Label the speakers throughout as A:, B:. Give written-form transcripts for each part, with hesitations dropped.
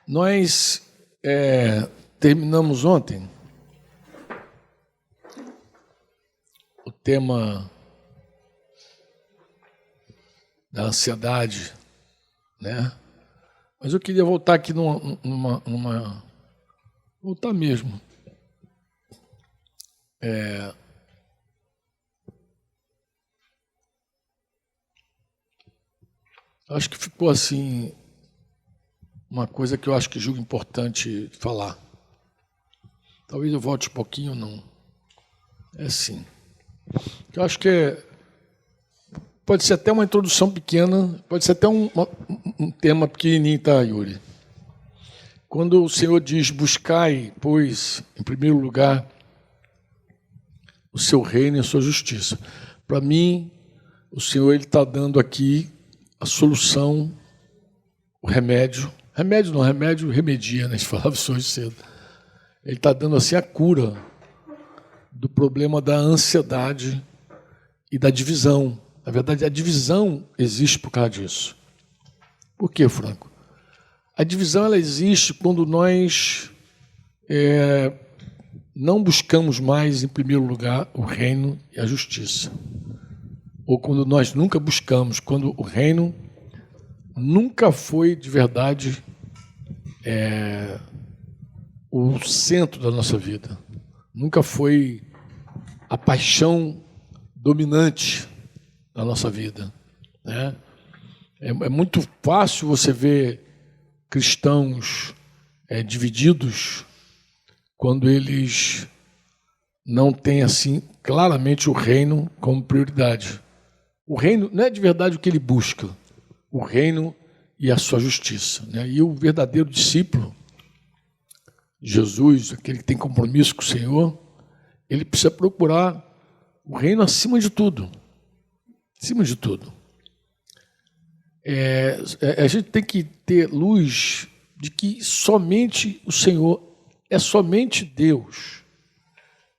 A: Nós terminamos ontem o tema da ansiedade, né? Mas eu queria voltar aqui voltar mesmo. Acho que ficou assim uma coisa que eu acho que julgo importante falar. Talvez eu volte um pouquinho ou não. É assim. Eu acho que pode ser até uma introdução pequena, pode ser até um tema pequenininho, tá, Yuri? Quando o Senhor diz, buscai, pois, em primeiro lugar, o seu reino e a sua justiça. Para mim, o Senhor está dando aqui a solução, o remédio. Remédio remedia, né? A gente falava isso hoje cedo. Ele está dando assim a cura do problema da ansiedade e da divisão. Na verdade, a divisão existe por causa disso. Por quê, Franco? A divisão ela existe quando nós não buscamos mais, em primeiro lugar, o reino e a justiça. Ou quando nós nunca buscamos, quando o reino nunca foi de verdade o centro da nossa vida. Nunca foi a paixão dominante da nossa vida, né? É muito fácil você ver cristãos divididos quando eles não têm assim claramente o reino como prioridade. O reino não é de verdade o que ele busca, o reino e a sua justiça, né? E o verdadeiro discípulo, Jesus, aquele que tem compromisso com o Senhor, ele precisa procurar o reino acima de tudo. Acima de tudo. A gente tem que ter luz de que somente o Senhor, é somente Deus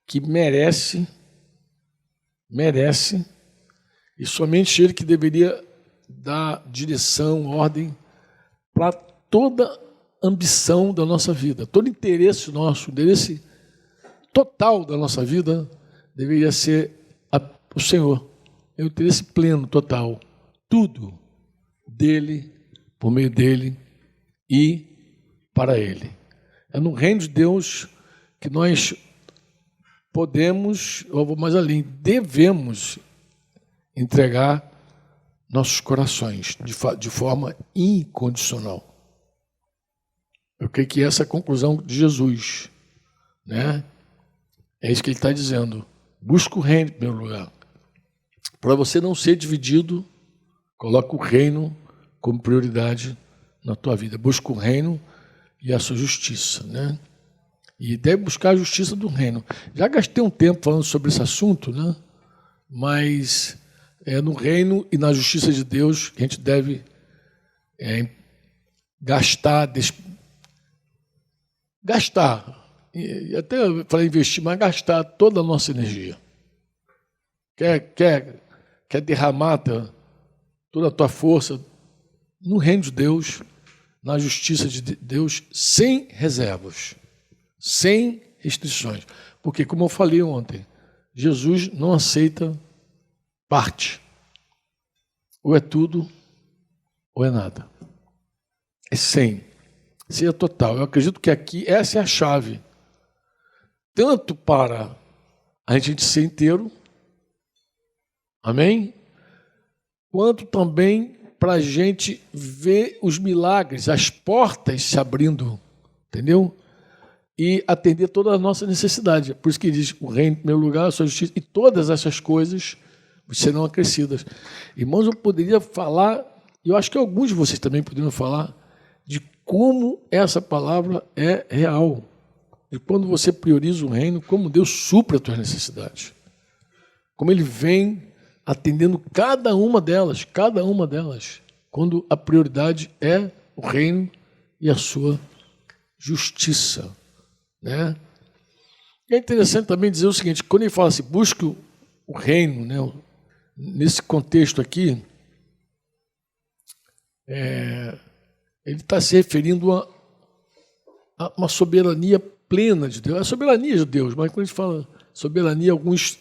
A: que merece, e somente Ele que deveria dar direção, ordem para toda ambição da nossa vida, todo interesse nosso, interesse total da nossa vida deveria ser o Senhor. É o interesse pleno, total. Tudo dele, por meio dele e para ele. É no reino de Deus que nós podemos, eu vou mais além, devemos entregar nossos corações de forma incondicional. Eu creio que essa é a conclusão de Jesus, né? É isso que ele está dizendo. Busca o reino em primeiro lugar. Para você não ser dividido, coloca o reino como prioridade na tua vida. Busca o reino e a sua justiça, né? E deve buscar a justiça do reino. Já gastei um tempo falando sobre esse assunto, né? Mas é no reino e na justiça de Deus que a gente deve gastar, e até falei investir, mas gastar toda a nossa energia. Quer derramar toda a tua força no reino de Deus, na justiça de Deus, sem reservas, sem restrições. Porque, como eu falei ontem, Jesus não aceita parte. Ou é tudo, ou é nada. É 100. Seja total. Eu acredito que aqui essa é a chave. Tanto para a gente ser inteiro, amém? Quanto também para a gente ver os milagres, as portas se abrindo, entendeu? E atender toda a nossa necessidade. Por isso que diz o reino em primeiro lugar, a sua justiça, e todas essas coisas serão acrescidas. Irmãos, eu poderia falar, e eu acho que alguns de vocês também poderiam falar, de como essa palavra é real. E quando você prioriza o reino, como Deus supre as tuas necessidades. Como Ele vem atendendo cada uma delas, quando a prioridade é o reino e a sua justiça, né? E é interessante também dizer o seguinte, quando ele fala assim, busque o reino, né? Nesse contexto aqui, ele está se referindo uma soberania plena de Deus. É a soberania de Deus, mas quando a gente fala soberania, alguns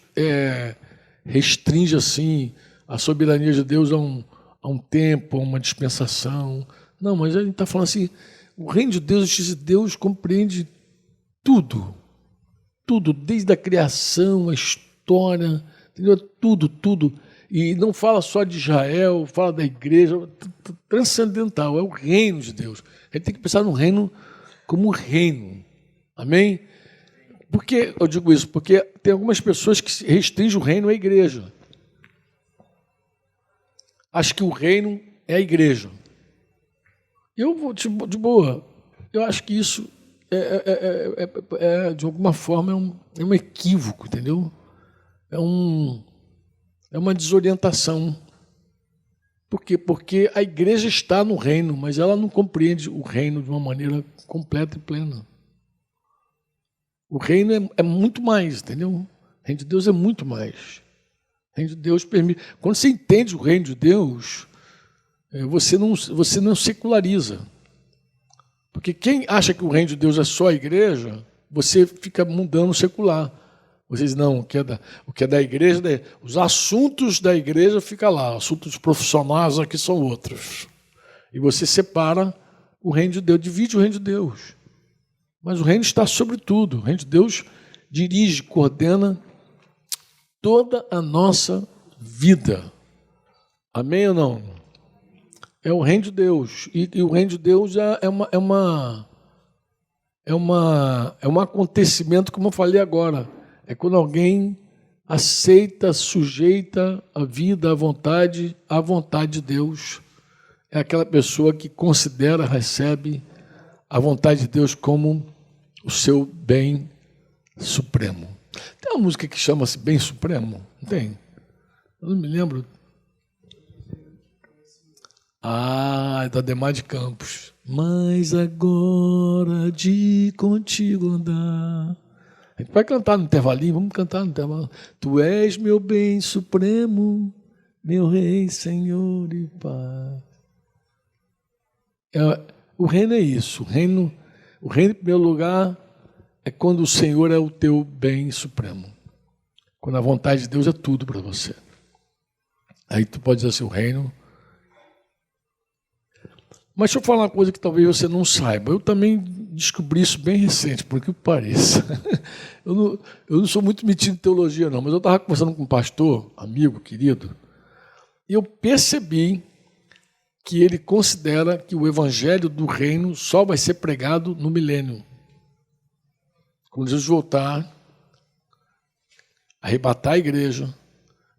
A: restringe assim a soberania de Deus a um tempo, a uma dispensação. Não, mas a gente está falando assim, o reino de Deus, a justiça de Deus compreende tudo. Tudo, desde a criação, a história, entendeu? Tudo. E não fala só de Israel, fala da igreja, transcendental, é o reino de Deus. A gente tem que pensar no reino como reino. Amém? Por que eu digo isso? Porque tem algumas pessoas que restringem o reino à igreja. Acho que o reino é a igreja. Eu vou de boa. Eu acho que isso de alguma forma é um equívoco, entendeu? É uma desorientação. Por quê? Porque a igreja está no reino, mas ela não compreende o reino de uma maneira completa e plena. O reino é muito mais, entendeu? O reino de Deus é muito mais. O reino de Deus permite. Quando você entende o reino de Deus, você não seculariza. Porque quem acha que o reino de Deus é só a igreja, você fica mundano secular. Você diz, não, o que é da igreja, os assuntos da igreja ficam lá, assuntos profissionais aqui são outros. E você separa o reino de Deus, divide o reino de Deus. Mas o reino está sobre tudo. O reino de Deus dirige, coordena toda a nossa vida. Amém ou não? É o reino de Deus. E o reino de Deus é um acontecimento, como eu falei agora. É quando alguém aceita, sujeita a vida, à vontade de Deus. É aquela pessoa que considera, recebe a vontade de Deus como o seu bem supremo. Tem uma música que chama-se Bem Supremo? Não tem? Eu não me lembro. É da Ademar de Campos. Mas agora de contigo andar. A gente vai cantar no intervalinho, vamos cantar no intervalo. Tu és meu bem supremo, meu rei, Senhor e Pai. O reino é isso. O reino, em primeiro lugar, é quando o Senhor é o teu bem supremo. Quando a vontade de Deus é tudo para você. Aí tu pode dizer assim, o reino. Mas deixa eu falar uma coisa que talvez você não saiba. Eu também descobri isso bem recente, por que pareça. Eu não sou muito metido em teologia, não, mas eu estava conversando com um pastor, amigo, querido, e eu percebi que ele considera que o evangelho do reino só vai ser pregado no milênio. Quando Jesus voltar, arrebatar a igreja,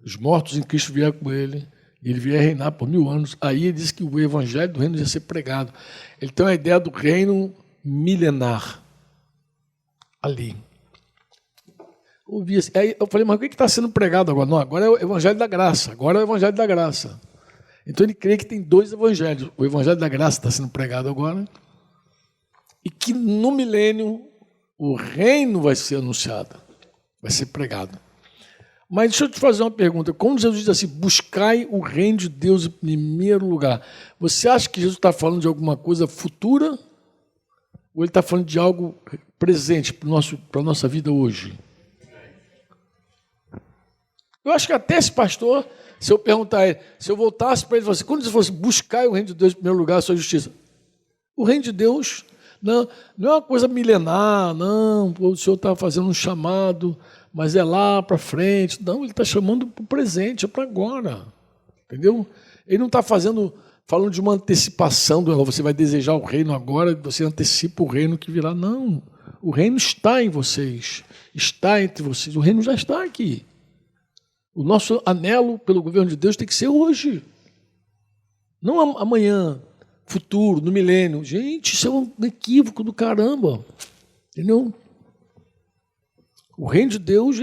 A: os mortos em Cristo vier com ele, e ele vier reinar por 1000 anos, aí ele diz que o evangelho do reino ia ser pregado. Ele tem a ideia do reino milenar. Ali. Aí eu falei, mas o que está sendo pregado agora? Não, agora é o evangelho da graça. Agora é o evangelho da graça. Então ele crê que tem 2 evangelhos. O evangelho da graça está sendo pregado agora, e que no milênio o reino vai ser anunciado, vai ser pregado. Mas deixa eu te fazer uma pergunta. Quando Jesus diz assim, buscai o reino de Deus em primeiro lugar, você acha que Jesus está falando de alguma coisa futura? Ou ele está falando de algo presente para a nossa vida hoje? Eu acho que até esse pastor, se eu perguntar a ele, se eu voltasse para ele e falasse, quando ele fosse buscai o reino de Deus em primeiro lugar, a sua justiça, o reino de Deus não é uma coisa milenar, não, o Senhor está fazendo um chamado, mas é lá para frente. Não, ele está chamando para o presente, é para agora. Entendeu? Ele não está falando de uma antecipação, você vai desejar o reino agora, você antecipa o reino que virá. Não, o reino está em vocês, está entre vocês, o reino já está aqui. O nosso anelo pelo governo de Deus tem que ser hoje. Não amanhã, futuro, no milênio. Gente, isso é um equívoco do caramba. Entendeu? O reino de Deus,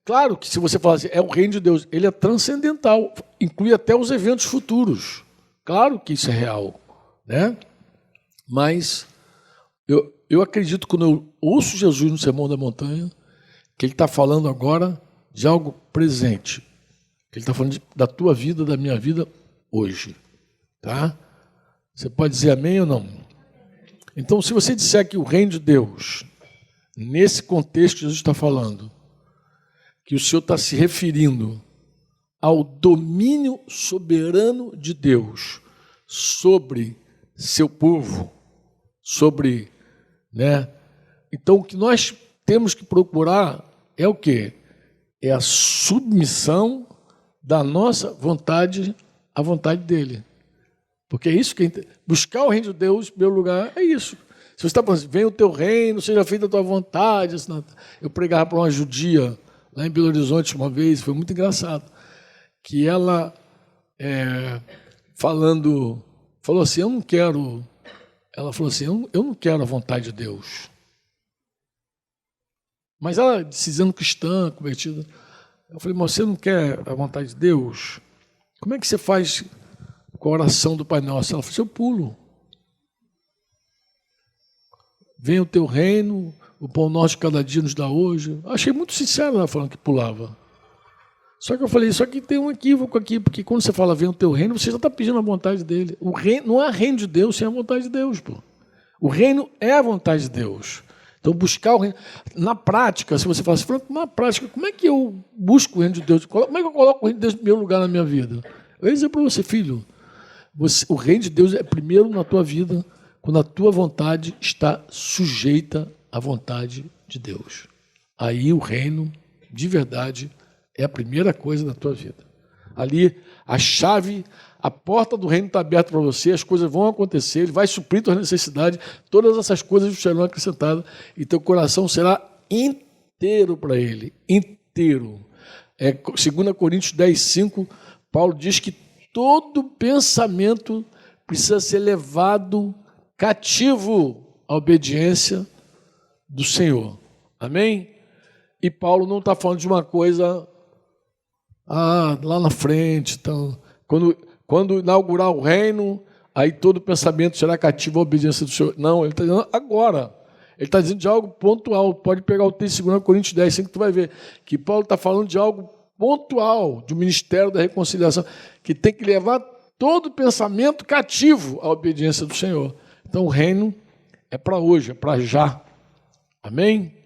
A: claro que se você falar assim, é o reino de Deus, ele é transcendental, inclui até os eventos futuros. Claro que isso é real, né? Mas eu acredito, quando eu ouço Jesus no Sermão da Montanha, que ele está falando agora de algo presente. Que ele está falando da tua vida, da minha vida, hoje. Tá? Você pode dizer amém ou não? Então, se você disser que o reino de Deus, nesse contexto que Jesus está falando, que o Senhor está se referindo ao domínio soberano de Deus sobre seu povo, sobre, né? Então, o que nós temos que procurar é o quê? É a submissão da nossa vontade à vontade dele. Porque é isso que buscar o reino de Deus em primeiro lugar, é isso. Se você está falando assim, vem o teu reino, seja feita a tua vontade. Eu pregava para uma judia lá em Belo Horizonte uma vez, foi muito engraçado, que ela, falou assim, eu não quero, ela falou assim, eu não quero a vontade de Deus. Mas ela, se dizendo cristã, convertida, eu falei, mas você não quer a vontade de Deus? Como é que você faz com a oração do Pai Nosso? Ela falou assim, eu pulo. Venha o teu reino, o pão nosso de cada dia nos dá hoje. Achei muito sincero ela falando que pulava. Só que eu falei, só que tem um equívoco aqui, porque quando você fala venha o teu reino, você já está pedindo a vontade dele. O reino, não há reino de Deus sem a vontade de Deus, pô. O reino é a vontade de Deus. Então, buscar o reino. Na prática, se você fala assim, na prática, como é que eu busco o reino de Deus? Como é que eu coloco o reino de Deus em primeiro lugar na minha vida? Eu ia dizer para você, filho, o reino de Deus é primeiro na tua vida, quando a tua vontade está sujeita à vontade de Deus. Aí o reino, de verdade, é a primeira coisa na tua vida. Ali, a chave, a porta do reino está aberta para você, as coisas vão acontecer, ele vai suprir tuas necessidades, todas essas coisas serão acrescentadas e teu coração será inteiro para ele, inteiro. 2 Coríntios 10:5, Paulo diz que todo pensamento precisa ser levado cativo à obediência do Senhor. Amém? E Paulo não está falando de uma coisa lá na frente. Então, quando inaugurar o reino, aí todo pensamento será cativo à obediência do Senhor. Não, ele está dizendo agora. Ele está dizendo de algo pontual. Pode pegar o texto de 2 Coríntios 10, que tu vai ver que Paulo está falando de algo pontual, do ministério da reconciliação, que tem que levar todo pensamento cativo à obediência do Senhor. Então o reino é para hoje, é para já. Amém?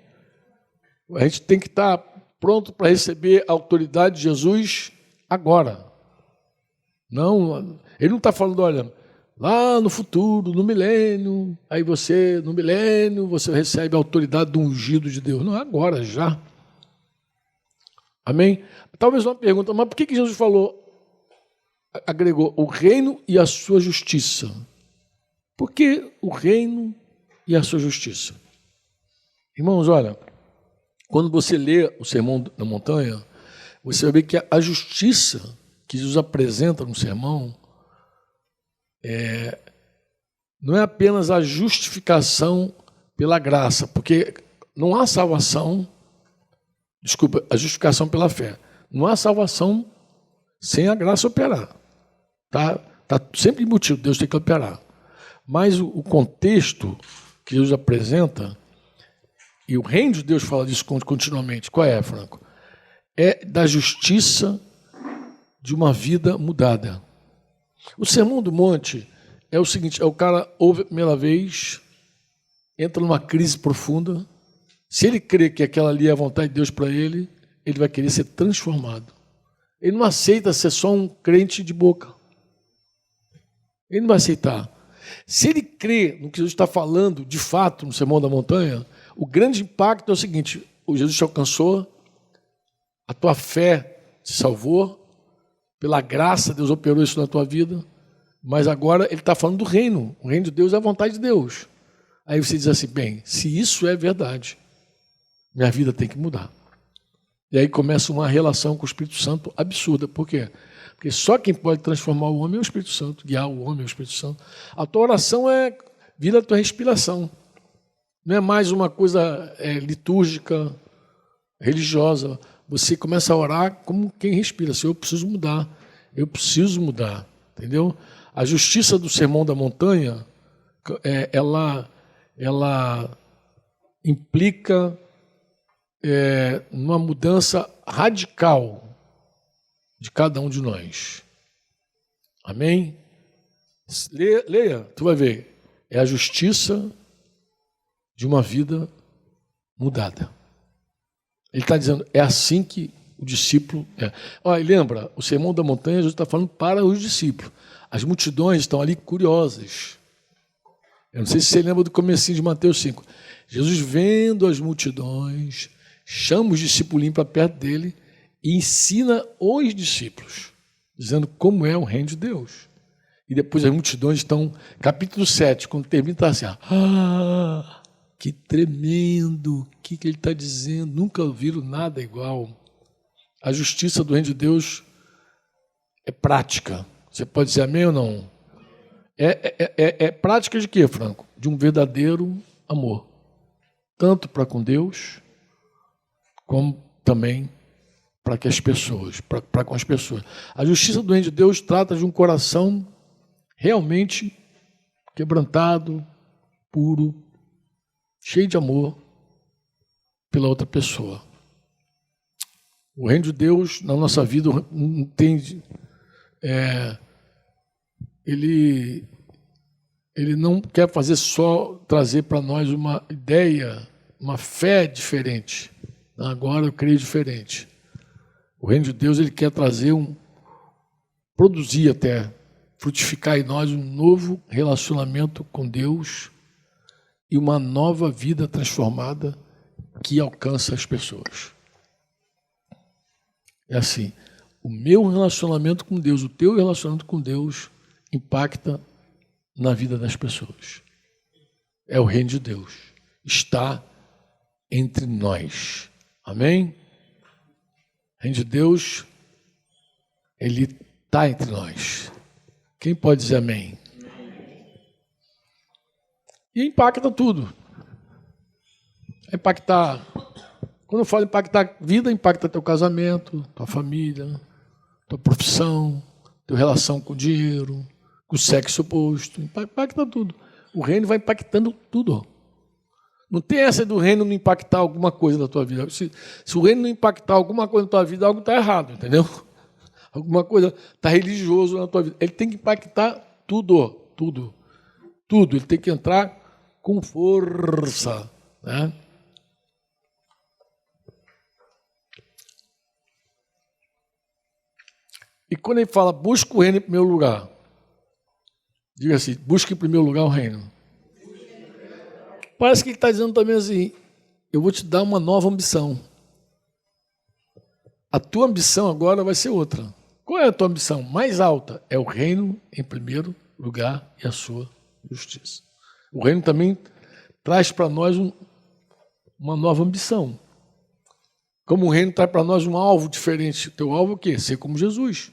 A: A gente tem que estar pronto para receber a autoridade de Jesus agora. Não, ele não está falando, olha, lá no futuro, no milênio, aí no milênio, você recebe a autoridade do ungido de Deus. Não, é agora, já. Amém? Talvez uma pergunta, mas por que Jesus agregou o reino e a sua justiça? Por que o reino e a sua justiça? Irmãos, olha, quando você lê o Sermão da Montanha, você vai ver que a justiça que Jesus apresenta no sermão não é apenas a justificação pela graça, porque não há salvação, a justificação pela fé. Não há salvação sem a graça operar. Tá sempre embutido, Deus tem que operar. Mas o contexto que Jesus apresenta, e o reino de Deus fala disso continuamente, qual é, Franco? É da justiça de uma vida mudada. O Sermão do Monte é o seguinte, o cara ouve a primeira vez, entra numa crise profunda, se ele crê que aquela ali é a vontade de Deus para ele, ele vai querer ser transformado. Ele não aceita ser só um crente de boca. Ele não vai aceitar. Se ele crê no que Jesus está falando, de fato, no Sermão da Montanha, o grande impacto é o seguinte, o Jesus te alcançou, a tua fé te salvou, pela graça Deus operou isso na tua vida, mas agora ele está falando do reino. O reino de Deus é a vontade de Deus. Aí você diz assim, bem, se isso é verdade, minha vida tem que mudar. E aí começa uma relação com o Espírito Santo absurda. Por quê? Porque só quem pode transformar o homem é o Espírito Santo, guiar o homem é o Espírito Santo. A tua oração vira a tua respiração. Não é mais uma coisa litúrgica, religiosa. Você começa a orar como quem respira. Assim, eu preciso mudar, entendeu? A justiça do Sermão da Montanha, ela implica numa mudança radical de cada um de nós. Amém? Leia, tu vai ver. é a justiça de uma vida mudada. Ele está dizendo, é assim que o discípulo é. Olha, lembra, o Sermão da Montanha, Jesus está falando para os discípulos. As multidões estão ali curiosas. Eu não sei se você lembra do comecinho de Mateus 5. Jesus, vendo as multidões, chama os discípulos para perto dele e ensina os discípulos, dizendo como é o reino de Deus. E depois as multidões estão, capítulo 7, quando termina, está assim, que tremendo, o que ele está dizendo, nunca ouviram nada igual. A justiça do reino de Deus é prática. Você pode dizer amém ou não? É prática de quê, Franco? De um verdadeiro amor. Tanto para com Deus, como também para com as pessoas. A justiça do reino de Deus trata de um coração realmente quebrantado, puro, cheio de amor pela outra pessoa. O reino de Deus, na nossa vida, entende, ele não quer fazer só trazer para nós uma ideia, uma fé diferente. Agora eu creio diferente. O reino de Deus, ele quer trazer produzir até, frutificar em nós um novo relacionamento com Deus e uma nova vida transformada que alcança as pessoas. É assim, o meu relacionamento com Deus, o teu relacionamento com Deus impacta na vida das pessoas. É o reino de Deus. Está entre nós. Amém? O reino de Deus, ele está entre nós. Quem pode dizer amém? E impacta tudo. Impactar. Quando eu falo impactar vida, impacta teu casamento, tua família, tua profissão, tua relação com o dinheiro, com o sexo oposto. Impacta tudo. O reino vai impactando tudo. Não tem essa do reino não impactar alguma coisa na tua vida. Se o reino não impactar alguma coisa na tua vida, algo está errado, entendeu? Alguma coisa está religioso na tua vida. Ele tem que impactar tudo, tudo, tudo. Ele tem que entrar com força, né? E quando ele fala, busca o reino em primeiro lugar, diga assim, busca em primeiro lugar o reino. Parece que ele está dizendo também assim, eu vou te dar uma nova ambição. A tua ambição agora vai ser outra. Qual é a tua ambição? Mais alta é o reino em primeiro lugar e a sua justiça. O reino também traz para nós uma nova ambição. Como o reino traz para nós um alvo diferente. O teu alvo é o quê? Ser como Jesus.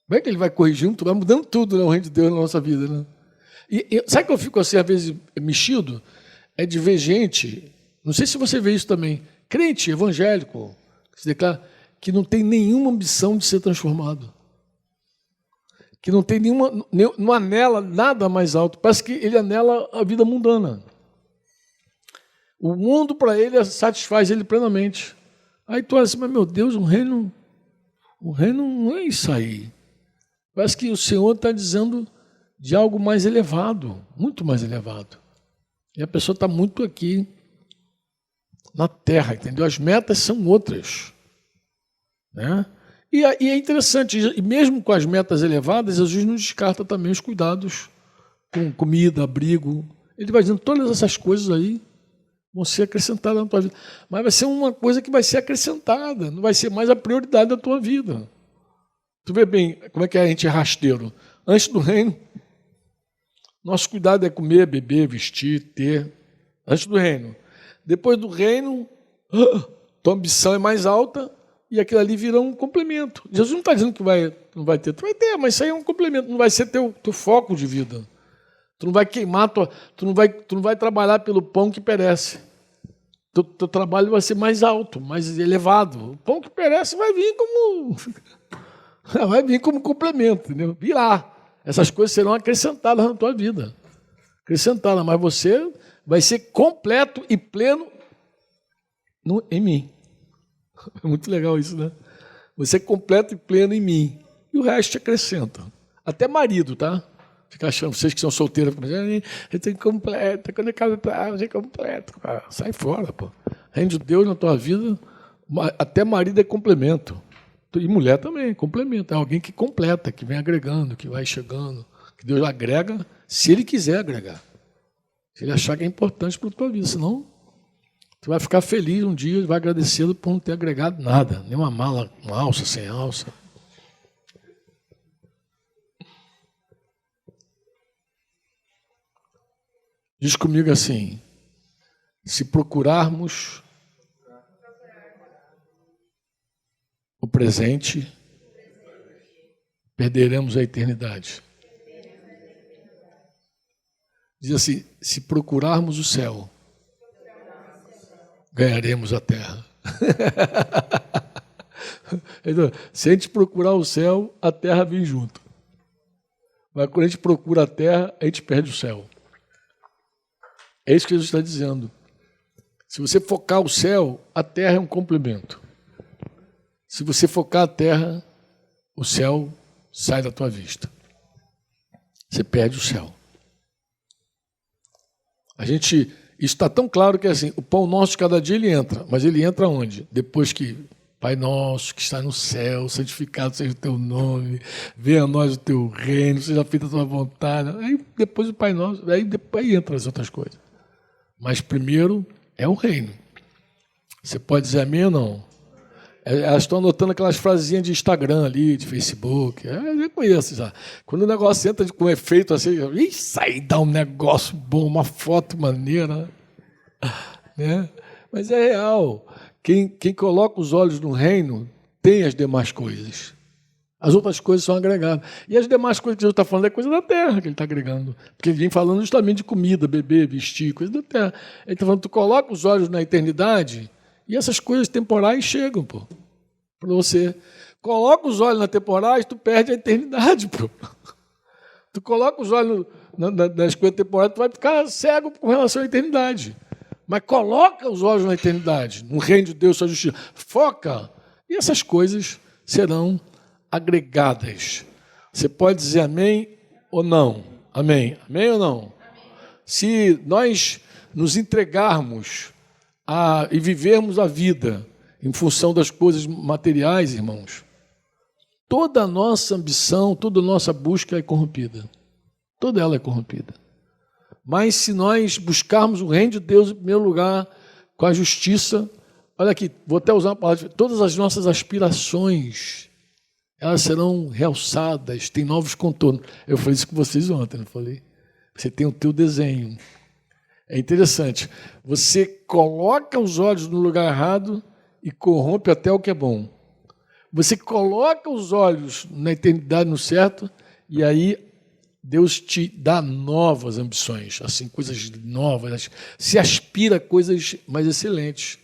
A: Como é que ele vai corrigindo, vai mudando tudo, né, o reino de Deus na nossa vida, né? E sabe que eu fico assim, às vezes, mexido? É de ver gente, não sei se você vê isso também, crente, evangélico, que se declara que não tem nenhuma ambição de ser transformado. Que não tem não anela nada mais alto. Parece que ele anela a vida mundana. O mundo, para ele, satisfaz ele plenamente. Aí tu olha assim, mas meu Deus, o reino não é isso aí. Parece que o Senhor está dizendo de algo mais elevado, muito mais elevado. E a pessoa está muito aqui na terra, entendeu? As metas são outras, né? E é interessante, e mesmo com as metas elevadas, Jesus não descarta também os cuidados com comida, abrigo. Ele vai dizendo, todas essas coisas aí vão ser acrescentadas na tua vida. Mas vai ser uma coisa que vai ser acrescentada, não vai ser mais a prioridade da tua vida. Tu vê bem como é que a gente é rasteiro. Antes do reino, nosso cuidado é comer, beber, vestir, ter. Antes do reino. Depois do reino, tua ambição é mais alta e aquilo ali vira um complemento. Jesus não está dizendo que não vai ter. Tu vai ter, mas isso aí é um complemento. Não vai ser teu foco de vida. Tu não vai queimar, tu não vai trabalhar pelo pão que perece. Teu trabalho vai ser mais alto, mais elevado. O pão que perece vai vir como complemento, entendeu? Virá. Essas coisas serão acrescentadas na tua vida. Acrescentadas, mas você vai ser completo e pleno em mim. É muito legal isso, né? Você é completo e pleno em mim. E o resto te acrescenta. Até marido, tá? Fica achando, vocês que são solteiros, eu tenho completa, quando eu casar, eu tenho completa. Sai fora, pô. Reino de Deus na tua vida, até marido é complemento. E mulher também, complemento. É alguém que completa, que vem agregando, que vai chegando. Que Deus agrega, se Ele quiser agregar. Se Ele achar que é importante para a tua vida. Senão, tu vai ficar feliz um dia e vai agradecê-lo por não ter agregado nada. Nem uma mala, uma alça, sem alça. Diz comigo assim, se procurarmos o presente, perderemos a eternidade. Diz assim, se procurarmos o céu, ganharemos a terra. Então, se a gente procurar o céu, a terra vem junto. Mas quando a gente procura a terra, a gente perde o céu. É isso que Jesus está dizendo. Se você focar o céu, a terra é um complemento. Se você focar a terra, o céu sai da tua vista. Você perde o céu. Isso está tão claro que é assim, o pão nosso de cada dia ele entra, mas ele entra onde? Depois que Pai nosso que está no céu, santificado seja o teu nome, venha a nós o teu reino, seja feita a tua vontade. Aí depois o Pai nosso, aí entra as outras coisas. Mas primeiro é o reino. Você pode dizer amém ou não? Elas estão anotando aquelas frasinhas de Instagram ali, de Facebook. Eu já conheço já. Quando o negócio entra com efeito assim, isso aí dá um negócio bom, uma foto maneira. Né? Mas é real. Quem coloca os olhos no reino tem as demais coisas. As outras coisas são agregadas. E as demais coisas que Jesus está falando é coisa da terra que ele está agregando. Porque ele vem falando justamente de comida, beber, vestir, coisa da terra. Ele está falando, tu coloca os olhos na eternidade e essas coisas temporais chegam, pô, para você. Coloca os olhos na temporais, tu perde a eternidade, pô. Tu coloca os olhos nas coisas temporais, tu vai ficar cego com relação à eternidade. Mas coloca os olhos na eternidade, no reino de Deus, sua justiça. Foca. E essas coisas serão agregadas. Você pode dizer amém ou não? Amém. Amém ou não? Amém. Se nós nos entregarmos e vivermos a vida em função das coisas materiais, irmãos, toda a nossa ambição, toda a nossa busca é corrompida. Toda ela é corrompida. Mas se nós buscarmos o reino de Deus em primeiro lugar, com a justiça, olha aqui, vou até usar uma palavra, todas as nossas aspirações, elas serão realçadas, tem novos contornos. Eu falei isso com vocês ontem, não falei? Você tem o teu desenho. É interessante. Você coloca os olhos no lugar errado e corrompe até o que é bom. Você coloca os olhos na eternidade no certo e aí Deus te dá novas ambições, assim, coisas novas. Se aspira a coisas mais excelentes.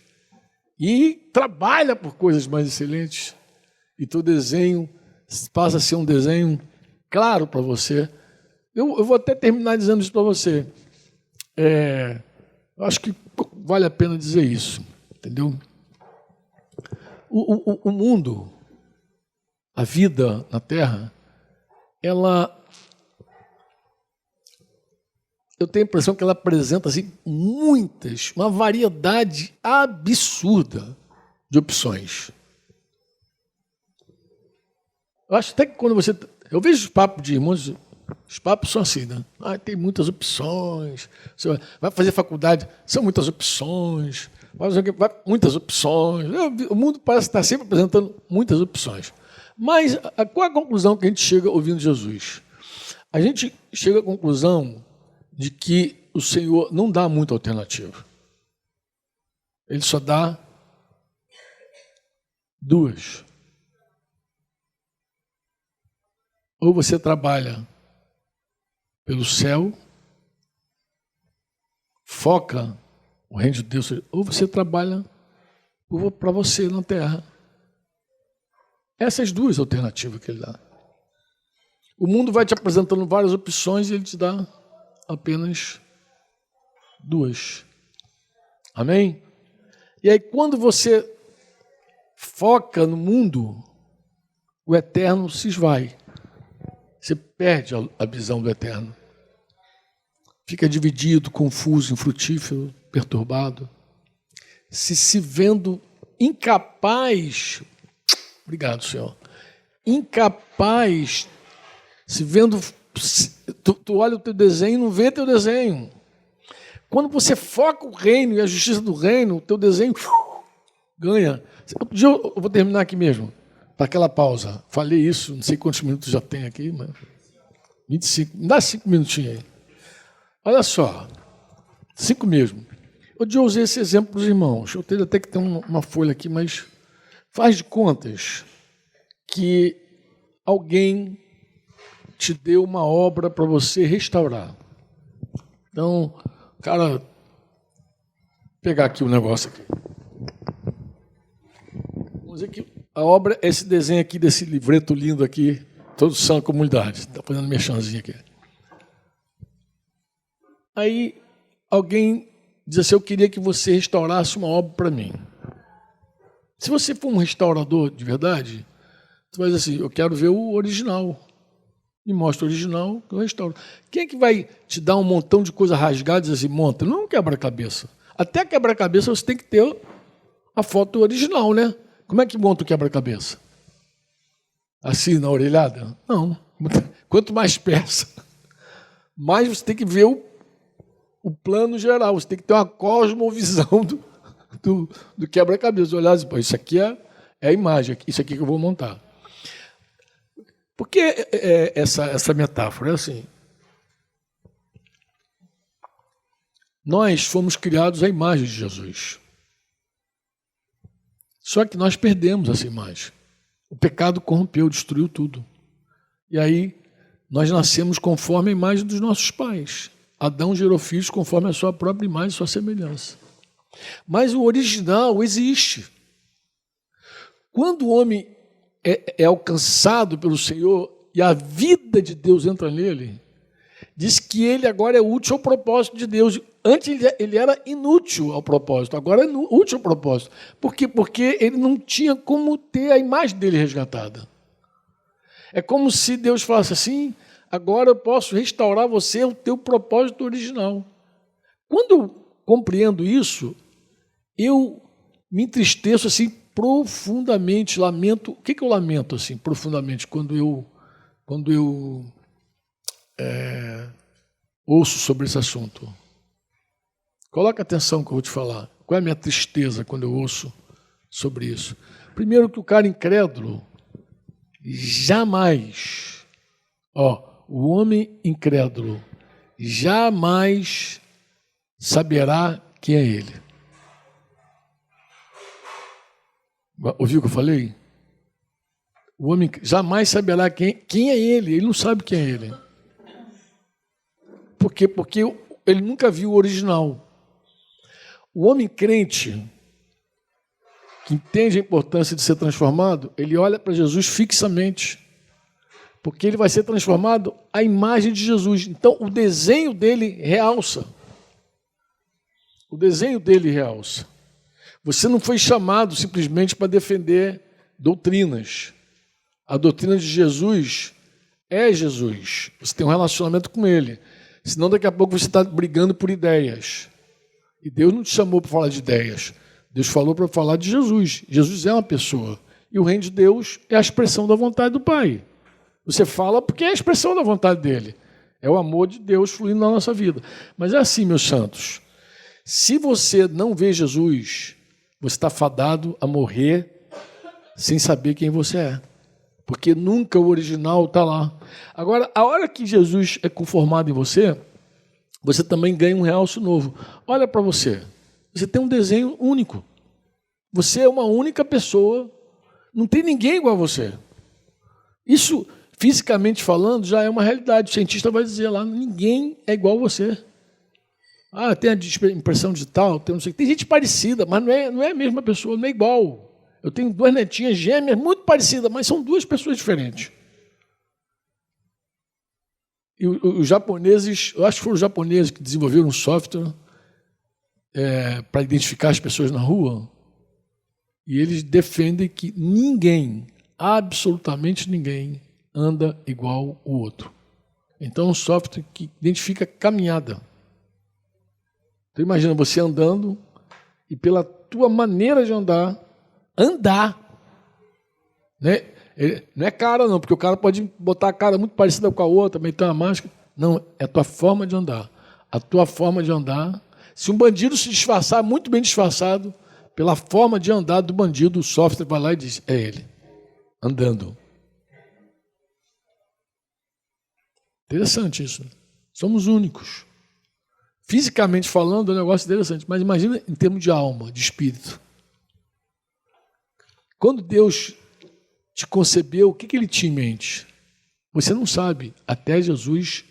A: E trabalha por coisas mais excelentes. E teu desenho passa a ser um desenho claro para você. Eu vou até terminar dizendo isso para você. Acho que vale a pena dizer isso, entendeu? O mundo, a vida na Terra, eu tenho a impressão que ela apresenta assim, uma variedade absurda de opções. Eu acho até que quando eu vejo os papos de irmãos, os papos são assim, né? Tem muitas opções. Você vai fazer faculdade, são muitas opções. Muitas opções. O mundo parece estar sempre apresentando muitas opções. Mas qual é a conclusão que a gente chega ouvindo Jesus? A gente chega à conclusão de que o Senhor não dá muita alternativa. Ele só dá duas. Ou você trabalha pelo céu, foca o reino de Deus, ou você trabalha para você na terra. Essas duas alternativas que ele dá. O mundo vai te apresentando várias opções e ele te dá apenas duas. Amém? E aí, quando você foca no mundo, o eterno se esvai. você perde a visão do eterno. Fica dividido, confuso, infrutífero, perturbado, se vendo incapaz, obrigado, Senhor, incapaz, se vendo, tu olha o teu desenho e não vê teu desenho. Quando você foca o reino e a justiça do reino, o teu desenho ganha. Outro dia eu vou terminar aqui mesmo, para aquela pausa. Falei isso, não sei quantos minutos já tem aqui, mas 25, me dá 5 minutinhos aí. Olha só, 5 mesmo. Outro dia eu usei esse exemplo para os irmãos. Eu teria até que ter uma folha aqui, mas faz de contas que alguém te deu uma obra para você restaurar. Então, cara, vou pegar aqui o negócio aqui. Vamos dizer que a obra é esse desenho aqui, desse livreto lindo aqui, todo são a comunidade. Está fazendo merchanzinho aqui. Aí alguém diz assim, eu queria que você restaurasse uma obra para mim. Se você for um restaurador de verdade, você vai dizer assim, eu quero ver o original. Me mostra o original, que eu restauro. Quem é que vai te dar um montão de coisa rasgada e dizer assim, monta? Não é um quebra-cabeça. Até quebra-cabeça você tem que ter a foto original, né? Como é que monta o quebra-cabeça? Assim, na orelhada? Não. Quanto mais peça, mais você tem que ver o plano geral. Você tem que ter uma cosmovisão do quebra-cabeça. Olhar assim, isso aqui é a imagem, isso aqui que eu vou montar. Por que essa metáfora? É assim, nós fomos criados à imagem de Jesus. Só que nós perdemos essa imagem. O pecado corrompeu, destruiu tudo. E aí, nós nascemos conforme a imagem dos nossos pais. Adão gerou filhos conforme a sua própria imagem e sua semelhança. Mas o original existe. Quando o homem é alcançado pelo Senhor e a vida de Deus entra nele, diz que ele agora é útil ao propósito de Deus. Antes ele era inútil ao propósito, agora é útil ao propósito. Por quê? Porque ele não tinha como ter a imagem dele resgatada. É como se Deus falasse assim, agora eu posso restaurar você o teu propósito original. Quando eu compreendo isso, eu me entristeço assim profundamente, lamento. O que eu lamento assim profundamente quando eu ouço sobre esse assunto? Coloca atenção que eu vou te falar. Qual é a minha tristeza quando eu ouço sobre isso? Primeiro que o cara incrédulo jamais, o homem incrédulo jamais saberá quem é ele. Ouviu o que eu falei? O homem jamais saberá quem é ele não sabe quem é ele. Por quê? Porque ele nunca viu o original. O homem crente, que entende a importância de ser transformado, ele olha para Jesus fixamente, porque ele vai ser transformado à imagem de Jesus. Então, o desenho dele realça. O desenho dele realça. Você não foi chamado simplesmente para defender doutrinas. A doutrina de Jesus é Jesus. Você tem um relacionamento com ele. Senão, daqui a pouco você está brigando por ideias. E Deus não te chamou para falar de ideias. Deus falou para falar de Jesus. Jesus é uma pessoa. E o reino de Deus é a expressão da vontade do Pai. Você fala porque é a expressão da vontade dele. É o amor de Deus fluindo na nossa vida. Mas é assim, meus santos. Se você não vê Jesus, você está fadado a morrer sem saber quem você é. Porque nunca o original está lá. Agora, a hora que Jesus é conformado em você, você também ganha um realce novo. Olha para você. Você tem um desenho único. Você é uma única pessoa. Não tem ninguém igual a você. Isso, fisicamente falando, já é uma realidade. O cientista vai dizer lá, ninguém é igual a você. Tem a impressão digital, tem gente parecida, mas não é a mesma pessoa, não é igual. Eu tenho 2 netinhas gêmeas muito parecidas, mas são 2 pessoas diferentes. E os japoneses, eu acho que foram os japoneses que desenvolveram um software para identificar as pessoas na rua, e eles defendem que ninguém, absolutamente ninguém, anda igual o outro. Então, é um software que identifica caminhada. Então, imagina você andando e pela tua maneira de andar, né? Não é cara não, porque o cara pode botar a cara muito parecida com a outra, meter uma máscara. Não, é a tua forma de andar. A tua forma de andar. Se um bandido se disfarçar, muito bem disfarçado, pela forma de andar do bandido, o software vai lá e diz, é ele, andando. Interessante isso. Né? Somos únicos. Fisicamente falando, é um negócio interessante, mas imagina em termos de alma, de espírito. Quando Deus te concebeu, o que ele tinha em mente? Você não sabe, até Jesus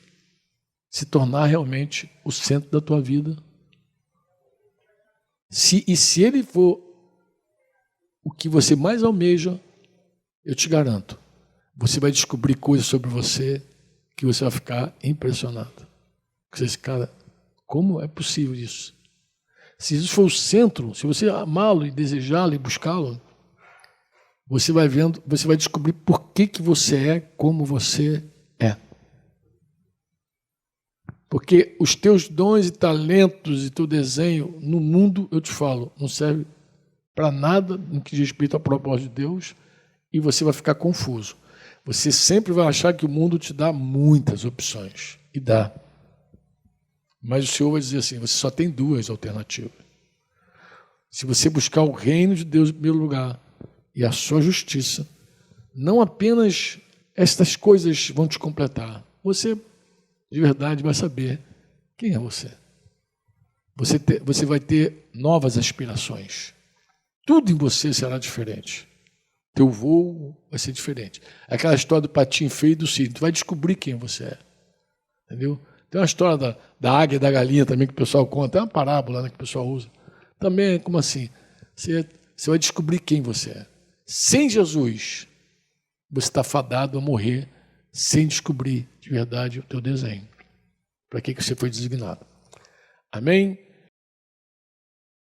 A: se tornar realmente o centro da tua vida. Se ele for o que você mais almeja, eu te garanto, você vai descobrir coisas sobre você que você vai ficar impressionado. Esse cara, como é possível isso? Se isso for o centro, se você amá-lo e desejá-lo e buscá-lo, você vai vendo, você vai descobrir por que você é como você é. Porque os teus dons e talentos e teu desenho no mundo, eu te falo, não serve para nada no que diz respeito ao propósito de Deus e você vai ficar confuso. Você sempre vai achar que o mundo te dá muitas opções. E dá. Mas o Senhor vai dizer assim, você só tem duas alternativas. Se você buscar o reino de Deus em primeiro lugar e a sua justiça, não apenas estas coisas vão te completar. Você, de verdade, vai saber quem é você. Você vai ter novas aspirações. Tudo em você será diferente. Teu voo vai ser diferente. Aquela história do patinho feio e do cisne. Tu vai descobrir quem você é. Entendeu? Tem uma história da águia e da galinha também que o pessoal conta. É uma parábola, né, que o pessoal usa. Também é como assim. Você vai descobrir quem você é. Sem Jesus, você está fadado a morrer sem descobrir de verdade o teu desenho. Para que você foi designado. Amém?